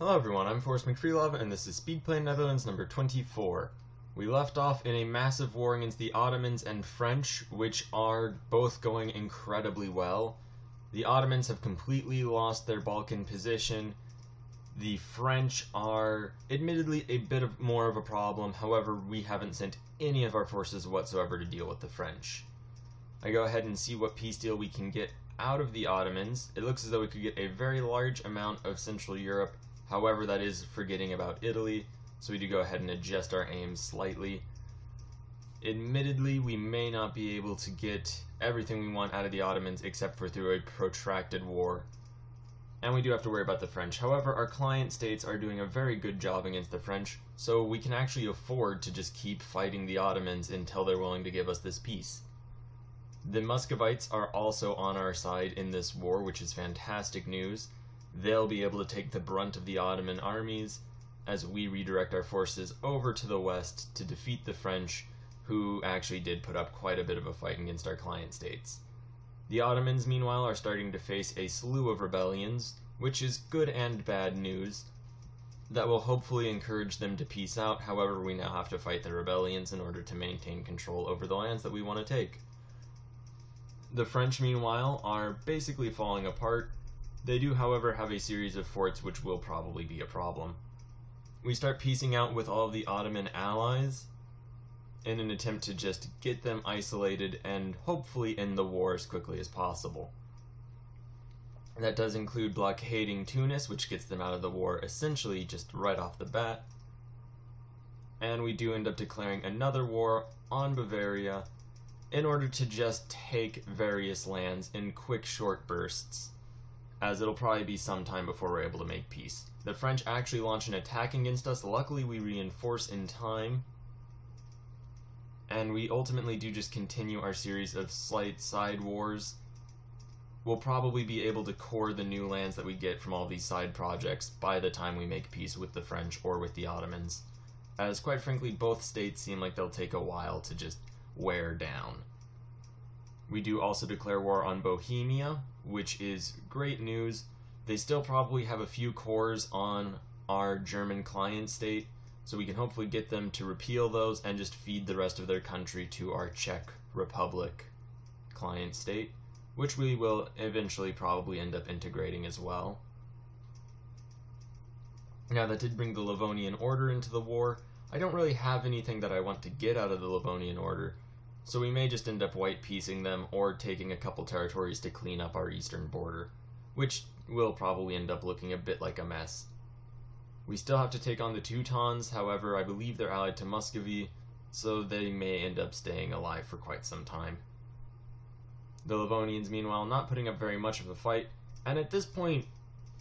Hello everyone, I'm Forrest McFreelove, and this is Speedplay Netherlands number 24. We left off in a massive war against the Ottomans and French, which are both going incredibly well. The Ottomans have completely lost their Balkan position. The French are admittedly a bit more of a problem, however, we haven't sent any of our forces whatsoever to deal with the French. I go ahead and see what peace deal we can get out of the Ottomans. It looks as though we could get a very large amount of Central Europe. However, that is forgetting about Italy, so we do go ahead and adjust our aims slightly. Admittedly, we may not be able to get everything we want out of the Ottomans except for through a protracted war. And we do have to worry about the French. However, our client states are doing a very good job against the French, so we can actually afford to just keep fighting the Ottomans until they're willing to give us this peace. The Muscovites are also on our side in this war, which is fantastic news. They'll be able to take the brunt of the Ottoman armies as we redirect our forces over to the west to defeat the French, who actually did put up quite a bit of a fight against our client states. The Ottomans, meanwhile, are starting to face a slew of rebellions, which is good and bad news. That will hopefully encourage them to peace out. However, we now have to fight the rebellions in order to maintain control over the lands that we want to take. The French, meanwhile, are basically falling apart. They do, however, have a series of forts which will probably be a problem. We start piecing out with all of the Ottoman allies in an attempt to just get them isolated and hopefully end the war as quickly as possible. That does include blockading Tunis, which gets them out of the war essentially just right off the bat. And we do end up declaring another war on Bavaria in order to just take various lands in quick short bursts, as it'll probably be some time before we're able to make peace. The French actually launch an attack against us. Luckily, we reinforce in time, and we ultimately do just continue our series of slight side wars. We'll probably be able to core the new lands that we get from all these side projects by the time we make peace with the French or with the Ottomans, as quite frankly, both states seem like they'll take a while to just wear down. We do also declare war on Bohemia, which is great news. They still probably have a few cores on our German client state, so we can hopefully get them to repeal those and just feed the rest of their country to our Czech Republic client state, which we will eventually probably end up integrating as well. Now, that did bring the Livonian Order into the war. I don't really have anything that I want to get out of the Livonian Order, so we may just end up white-piecing them or taking a couple territories to clean up our eastern border, which will probably end up looking a bit like a mess. We still have to take on the Teutons, however, I believe they're allied to Muscovy, so they may end up staying alive for quite some time. The Livonians, meanwhile, not putting up very much of a fight, and at this point,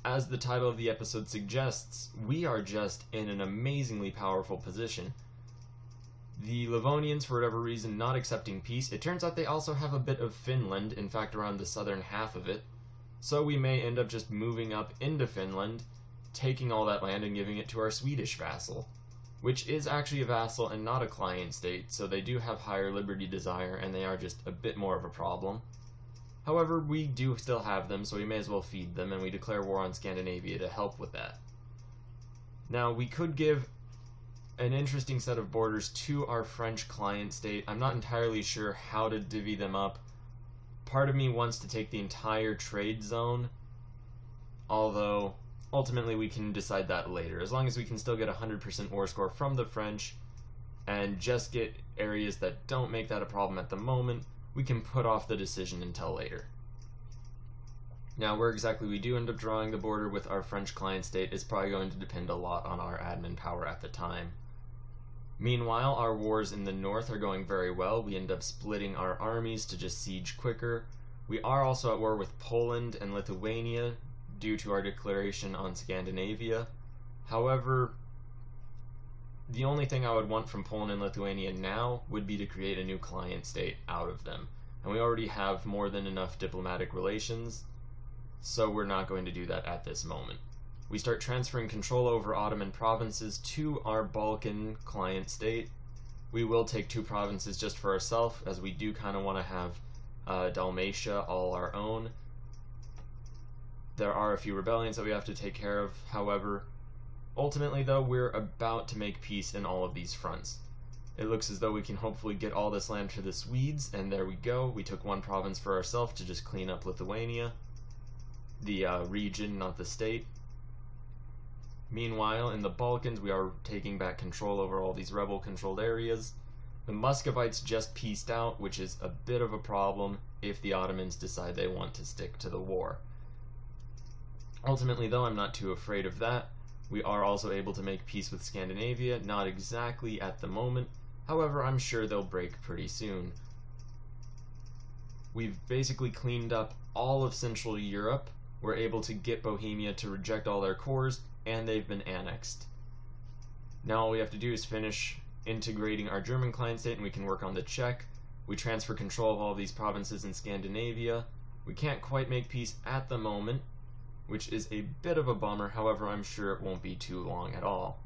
as the title of the episode suggests, we are just in an amazingly powerful position. The Livonians, for whatever reason, not accepting peace. It turns out they also have a bit of Finland, in fact around the southern half of it, so we may end up just moving up into Finland, taking all that land and giving it to our Swedish vassal, which is actually a vassal and not a client state, so they do have higher liberty desire and they are just a bit more of a problem. However, we do still have them, so we may as well feed them, and we declare war on Scandinavia to help with that. Now, we could give an interesting set of borders to our French client state. I'm not entirely sure how to divvy them up. Part of me wants to take the entire trade zone, although ultimately we can decide that later. As long as we can still get 100% war score from the French and just get areas that don't make that a problem at the moment, we can put off the decision until later. Now, where exactly we do end up drawing the border with our French client state is probably going to depend a lot on our admin power at the time. Meanwhile, our wars in the north are going very well. We end up splitting our armies to just siege quicker. We are also at war with Poland and Lithuania due to our declaration on Scandinavia. However, the only thing I would want from Poland and Lithuania now would be to create a new client state out of them. And we already have more than enough diplomatic relations, so we're not going to do that at this moment. We start transferring control over Ottoman provinces to our Balkan client state. We will take 2 provinces just for ourselves, as we do kind of want to have Dalmatia all our own. There are a few rebellions that we have to take care of, however. Ultimately, though, we're about to make peace in all of these fronts. It looks as though we can hopefully get all this land to the Swedes, and there we go. We took one province for ourselves to just clean up Lithuania. The region, not the state. Meanwhile, in the Balkans, we are taking back control over all these rebel-controlled areas. The Muscovites just peaced out, which is a bit of a problem if the Ottomans decide they want to stick to the war. Ultimately, though, I'm not too afraid of that. We are also able to make peace with Scandinavia, not exactly at the moment. However, I'm sure they'll break pretty soon. We've basically cleaned up all of Central Europe. We're able to get Bohemia to reject all their cores, and they've been annexed. Now all we have to do is finish integrating our German client state, and we can work on the Czech. We transfer control of all these provinces in Scandinavia. We can't quite make peace at the moment, which is a bit of a bummer. However, I'm sure it won't be too long at all.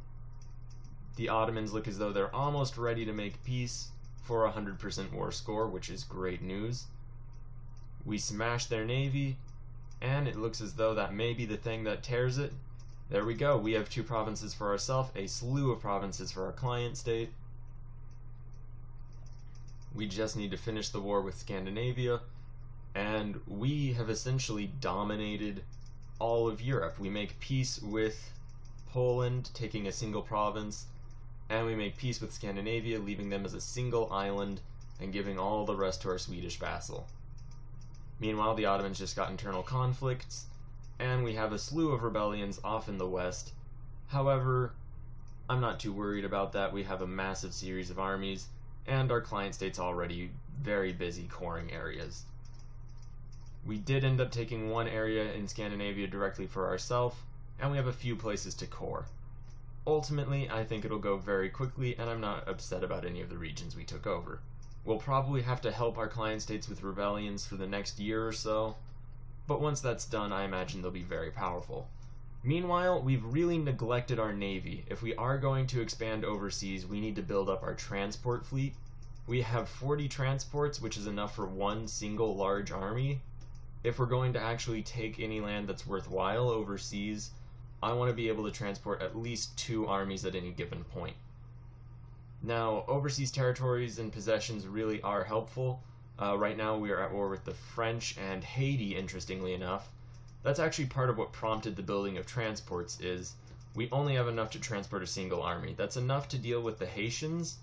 The Ottomans look as though they're almost ready to make peace for a 100% war score, which is great news. We smash their navy, and it looks as though that may be the thing that tears it. There we go. We have 2 provinces for ourselves, a slew of provinces for our client state. We just need to finish the war with Scandinavia, and we have essentially dominated all of Europe. We make peace with Poland, taking a single province, and we make peace with Scandinavia, leaving them as a single island and giving all the rest to our Swedish vassal. Meanwhile, the Ottomans just got internal conflicts, and we have a slew of rebellions off in the west. However, I'm not too worried about that. We have a massive series of armies, and our client state's already very busy coring areas. We did end up taking one area in Scandinavia directly for ourselves, and we have a few places to core. Ultimately, I think it'll go very quickly, and I'm not upset about any of the regions we took over. We'll probably have to help our client states with rebellions for the next year or so, but once that's done, I imagine they'll be very powerful. Meanwhile, we've really neglected our navy. If we are going to expand overseas, we need to build up our transport fleet. We have 40 transports, which is enough for one single large army. If we're going to actually take any land that's worthwhile overseas, I want to be able to transport at least 2 armies at any given point. Now, overseas territories and possessions really are helpful. Right now we are at war with the French and Haiti, interestingly enough. That's actually part of what prompted the building of transports is we only have enough to transport a single army. That's enough to deal with the Haitians.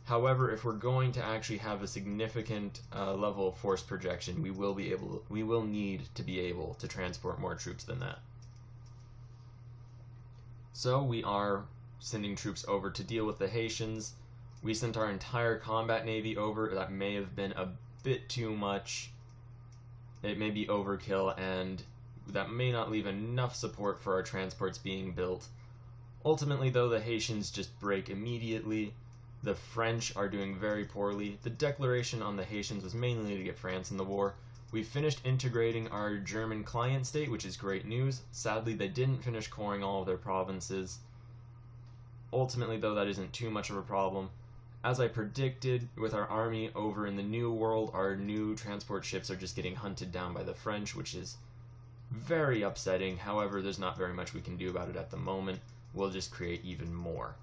However, if we're going to actually have a significant level of force projection, we will need to be able to transport more troops than that. So we are sending troops over to deal with the Haitians. We sent our entire combat navy over. That may have been a bit too much. It may be overkill, and that may not leave enough support for our transports being built. Ultimately, though, the Haitians just break immediately. The French are doing very poorly. The declaration on the Haitians was mainly to get France in the war. We finished integrating our German client state, which is great news. Sadly, they didn't finish coring all of their provinces. Ultimately, though, that isn't too much of a problem. As I predicted, with our army over in the New World, our new transport ships are just getting hunted down by the French, which is very upsetting. However, there's not very much we can do about it at the moment. We'll just create even more.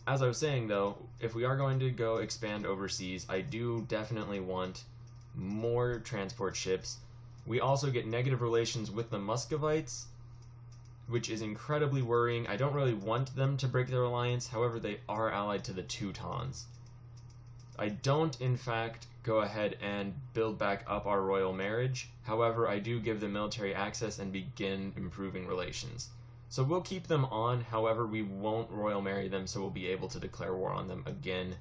As I was saying, though, if we are going to go expand overseas, I do definitely want more transport ships. We also get negative relations with the Muscovites, which is incredibly worrying. I don't really want them to break their alliance, however, they are allied to the Teutons. I don't, in fact, go ahead and build back up our royal marriage. However, I do give them military access and begin improving relations. So we'll keep them on, however, we won't royal marry them, so we'll be able to declare war on them again,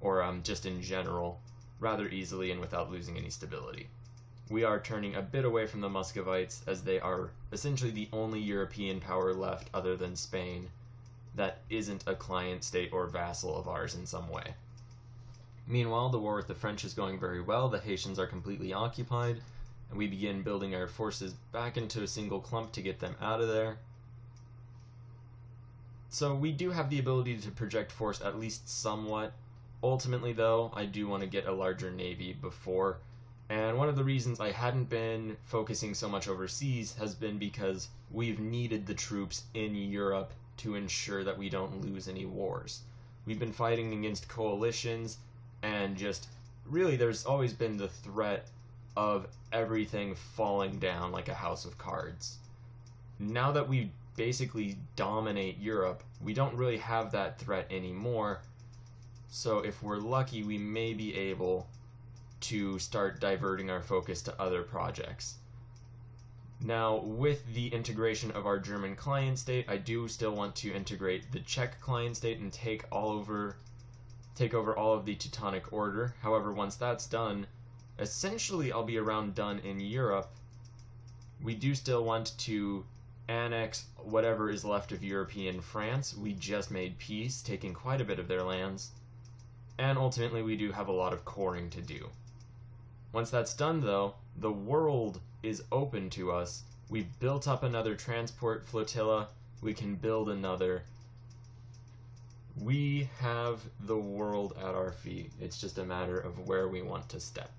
or just in general, rather easily and without losing any stability. We are turning a bit away from the Muscovites, as they are essentially the only European power left other than Spain that isn't a client state or vassal of ours in some way. Meanwhile, the war with the French is going very well. The Haitians are completely occupied, and we begin building our forces back into a single clump to get them out of there. So we do have the ability to project force at least somewhat. Ultimately, though, I do want to get a larger navy before, and one of the reasons I hadn't been focusing so much overseas has been because we've needed the troops in Europe to ensure that we don't lose any wars. We've been fighting against coalitions, and just really there's always been the threat of everything falling down like a house of cards. Now that we basically dominate Europe, we don't really have that threat anymore, so if we're lucky, we may be able to start diverting our focus to other projects. Now, with the integration of our German client state, I do still want to integrate the Czech client state and take over all of the Teutonic Order. However, once that's done, essentially I'll be around done in Europe. We do still want to annex whatever is left of European France. We just made peace, taking quite a bit of their lands. And ultimately we do have a lot of coring to do. Once that's done though, the world is open to us. We've built up another transport flotilla. We can build another. We have the world at our feet. It's just a matter of where we want to step.